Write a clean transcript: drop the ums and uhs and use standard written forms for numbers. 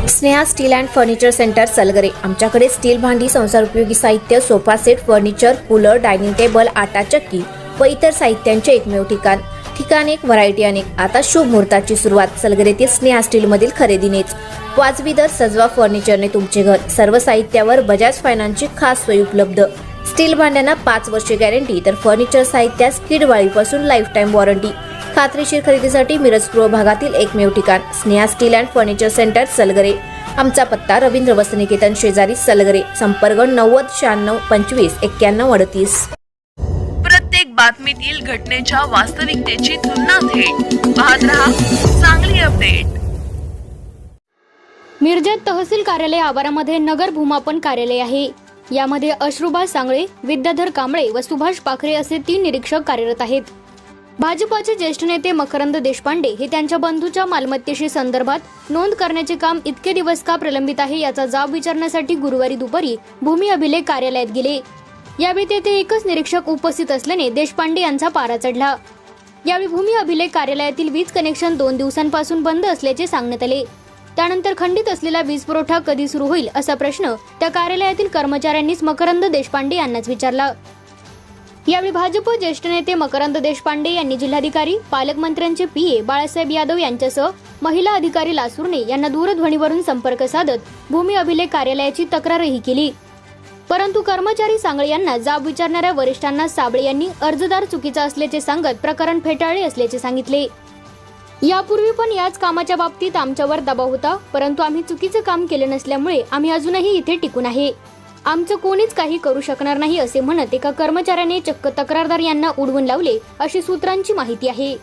Sneha steel and furniture centre Salgare. आमच्याकडे steel भांडी, संसार उपयोगी साहित्य, sofa set, furniture, cooler, dining table, आटा चक्की व इतर साहित्यांचे एकमेव ठिकाण एक, व्हरायटी अनेक। आता शुभ मुहूर्ताची सुरुवात सलगरेतील स्नेहा स्टील मधील खरेदीनेच। वाजवी दर, सजवा फर्निचरने तुमचे घर। सर्व साहित्यावर बजाज फायनान्सची खास सोय उपलब्ध। स्टील भांड्यांना 5 वर्षे गॅरंटी, तर फर्निचर साहित्यास किडवाळीपासून लाईफ टाइम वॉरंटी। खात्रीशीर खरेदीसाठी मिरज पूर्व भागातील एकमेव ठिकाण Sneha steel and furniture centre Salgare. आमचा पत्ता रवींद्र वस्त्रनिकेतन शेजारी सलगरे। संपर्क 90 96 25 91 38। प्रत्येक बातमीतील घटनेच्या वास्तविकतेची तुलना थेट पाहत रहा चांगली अपडेट। मिरजेत तहसील कार्यालय आवारामध्ये नगर भूमापन कार्यालय आहे। यामध्ये अश्रुभाष सांगळे, विद्याधर कांबळे व सुभाष पाखरे असे 3 निरीक्षक कार्यरत आहेत। भाजपाचे ज्येष्ठ नेते मकरंद देशपांडे हे त्यांच्या बंधूच्या मालमत्तेशी संदर्भात नोंद करण्याचे काम इतके दिवस का प्रलंबित आहे याचा जाब विचारण्यासाठी गुरुवारी दुपारी भूमी अभिलेख कार्यालयात गेले। यावेळी तेथे एकच निरीक्षक उपस्थित असल्याने देशपांडे यांचा पारा चढला। यावेळी भूमी अभिलेख कार्यालयातील वीज कनेक्शन 2 दिवसांपासून बंद असल्याचे सांगण्यात आले। त्यानंतर खंडित असलेला वीज पुरवठा कधी सुरू होईल असा प्रश्न त्या कार्यालयातील कर्मचाऱ्यांनीच मकरंद देशपांडे यांनाच विचारला। यावेळी भाजप ज्येष्ठ नेते मकरंद देशपांडे यांनी जिल्हाधिकारी, पालकमंत्र्यांचे पीए बाळासाहेब यादव यांच्यासह महिला अधिकारी लासूरने यांना दूरध्वनीवरून संपर्क साधत भूमी अभिलेख कार्यालयाची तक्रारही केली। परंतु कर्मचारी सांगळे यांना जाब विचारणाऱ्या वरिष्ठांना साबळे यांनी अर्जदार चुकीचा असल्याचे सांगत प्रकरण फेटाळले असल्याचे सांगितले। यापूर्वी पण याच कामाच्या बाबतीत आमच्यावर दबाव होता, परंतु आम्ही चुकीचे काम केले नसल्यामुळे आम्ही अजूनही इथे टिकून आहे। आमचं कोणीच काही करू शकणार नाही असे म्हणत एका कर्मचाऱ्याने चक्क तक्रारदार यांना उडवून लावले अशी सूत्रांची माहिती आहे।